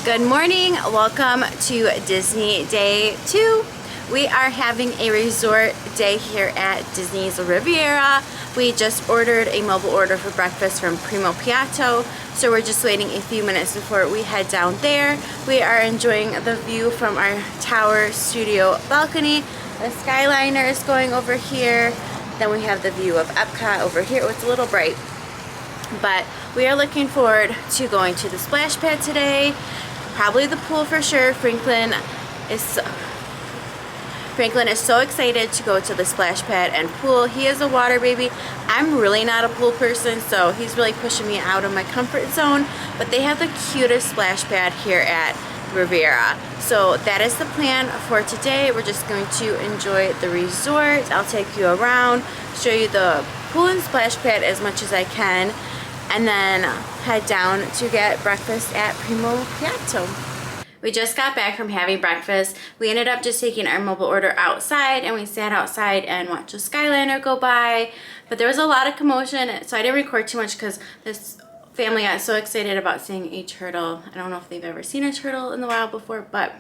Good morning, welcome to Disney Day 2. We are having a resort day here at Disney's Riviera. We just ordered a mobile order for breakfast from Primo Piatto, so we're just waiting a few minutes before we head down there. We are enjoying the view from our tower studio balcony. The Skyliner is going over here. Then we have the view of Epcot over here. Oh, it's a little bright. But we are looking forward to going to the splash pad today. Probably the pool for sure. Franklin is so excited to go to the splash pad and pool. He is a water baby. I'm really not a pool person, so he's really pushing me out of my comfort zone. But they have the cutest splash pad here at Riviera. So that is the plan for today. We're just going to enjoy the resort. I'll take you around, show you the pool and splash pad as much as I can, and then head down to get breakfast at Primo Piatto. We just got back from having breakfast. We ended up just taking our mobile order outside, and we sat outside and watched the Skyliner go by. But there was a lot of commotion, so I didn't record too much because this family got so excited about seeing a turtle. I don't know if they've ever seen a turtle in the wild before, but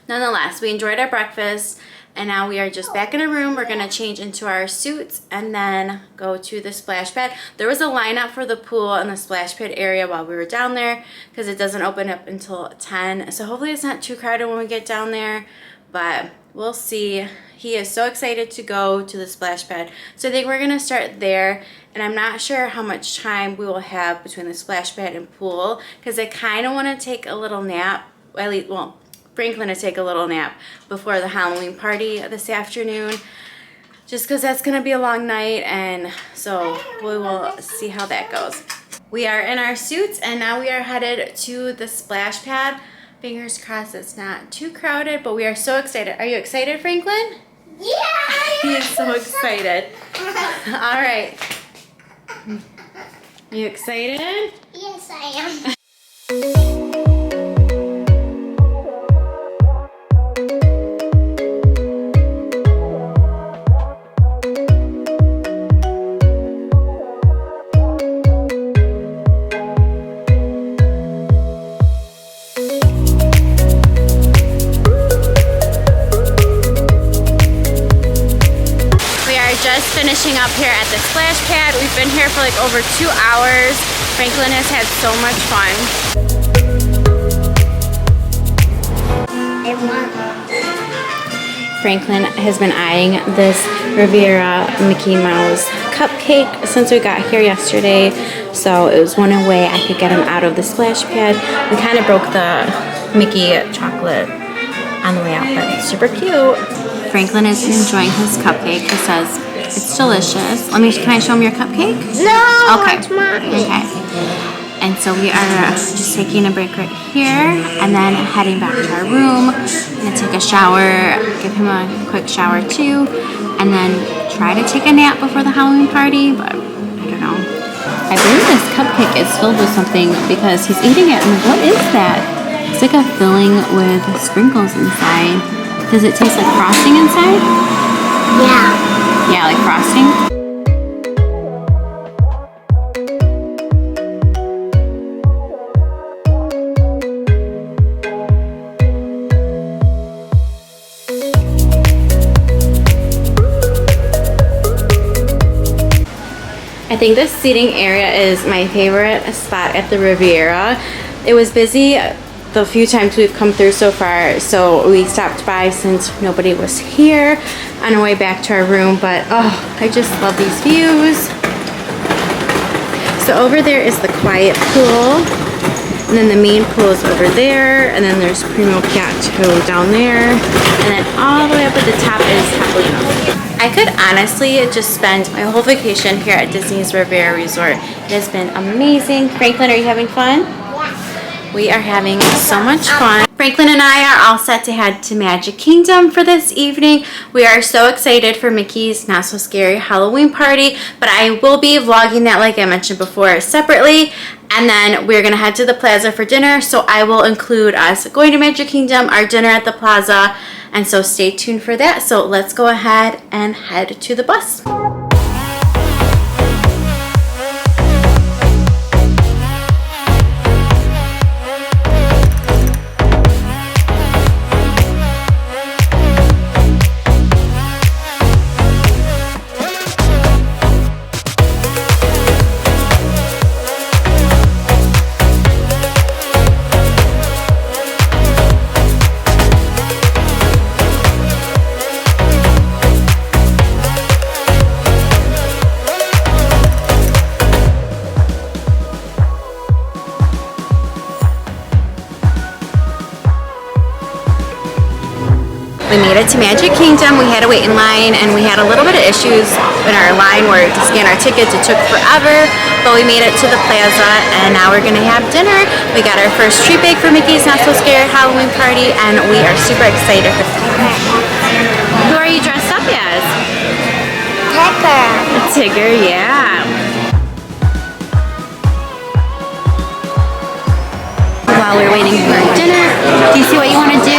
nonetheless, we enjoyed our breakfast, and now we are just back in a room. We're gonna change into our suits and then go to the splash pad. There was a lineup for the pool and the splash pad area while we were down there because it doesn't open up until 10. So hopefully it's not too crowded when we get down there, but we'll see. He is so excited to go to the splash pad. So I think we're gonna start there, and I'm not sure how much time we will have between the splash pad and pool because I kind of want to take a little nap. Well, Franklin to take a little nap before the Halloween party this afternoon, just because that's going to be a long night, and so we will see how that goes. We are in our suits, and now we are headed to the splash pad. Fingers crossed it's not too crowded, but we are so excited. Are you excited, Franklin? Yeah! He is so excited. All right. Are you excited? Yes, I am. Just finishing up here at the splash pad. We've been here for like over 2 hours. Franklin has had so much fun. Franklin has been eyeing this Riviera Mickey Mouse cupcake since we got here yesterday. So it was one way I could get him out of the splash pad. We kind of broke the Mickey chocolate on the way out, but it's super cute. Franklin is enjoying his cupcake. He says it's delicious. Can I show him your cupcake? No, okay. it's mine. Okay. And so we are just taking a break right here and then heading back to our room. I'm gonna take a shower, give him a quick shower too, and then try to take a nap before the Halloween party, but I don't know. I believe this cupcake is filled with something because he's eating it, and what is that? It's like a filling with sprinkles inside. Does it taste like frosting inside? Yeah. Yeah, like frosting. I think this seating area is my favorite spot at the Riviera. It was busy the few times we've come through so far, so we stopped by since nobody was here on our way back to our room, but oh, I just love these views. So over there is the quiet pool, and then the main pool is over there, and then there's Primo Piatto down there, and then all the way up at the top is Happily. I could honestly just spend my whole vacation here at Disney's Riviera Resort. It has been amazing. Franklin, are you having fun? We are having so much fun. Franklin and I are all set to head to Magic Kingdom for this evening. We are so excited for Mickey's Not So Scary Halloween party, but I will be vlogging that, like I mentioned before, separately. And then we're gonna head to the Plaza for dinner, so I will include us going to Magic Kingdom, our dinner at the Plaza, and so stay tuned for that. So let's go ahead and head to the bus. We made it to Magic Kingdom. We had to wait in line and we had a little bit of issues in our line where to scan our tickets it took forever, but we made it to the Plaza and now we're gonna have dinner. We got our first treat bag for Mickey's Not So Scared Halloween party and we are super excited for that. Who are you dressed up as? Pepper. Tigger, yeah. While we're waiting for our dinner, do you see what you want to do?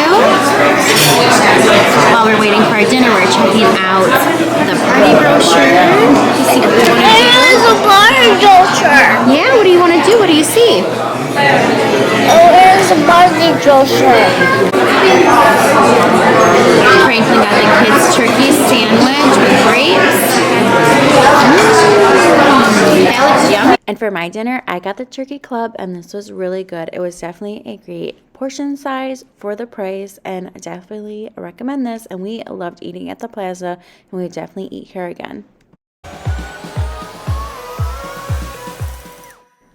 While we're waiting for our dinner, we're checking out the party brochure. Do you see what we want to do? It is a party brochure. Yeah, what do you want to do? What do you see? Oh, it is a party brochure. Franklin got the kids' turkey sandwich with grapes. That looks yummy. And for my dinner, I got the turkey club, and this was really good. It was definitely a great portion size for the price, and I definitely recommend this. And we loved eating at the Plaza, and we definitely eat here again.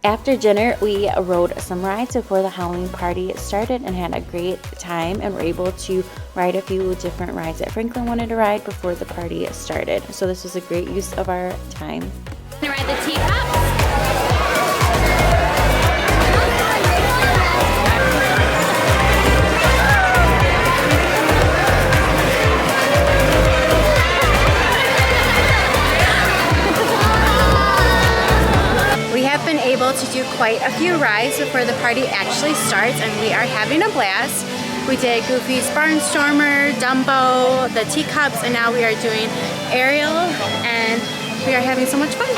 After dinner, we rode some rides before the Halloween party started and had a great time and were able to ride a few different rides that Franklin wanted to ride before the party started. So this was a great use of our time. Gonna ride the teacups. We have been able to do quite a few rides before the party actually starts and we are having a blast. We did Goofy's Barnstormer, Dumbo, the teacups, and now we are doing Ariel and we are having so much fun.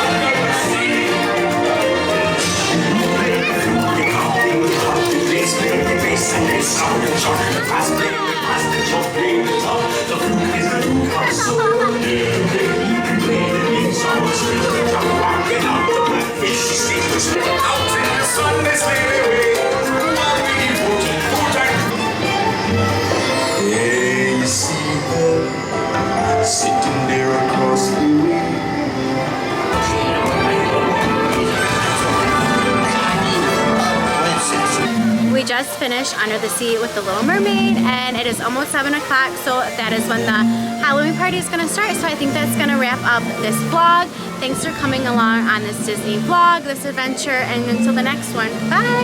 Sitting there across the way. We just finished Under the Sea with The Little Mermaid and it is almost 7 o'clock, so that is when the Halloween party is going to start. So I think that's going to wrap up this vlog. Thanks for coming along on this Disney vlog, this adventure, and until the next one, bye!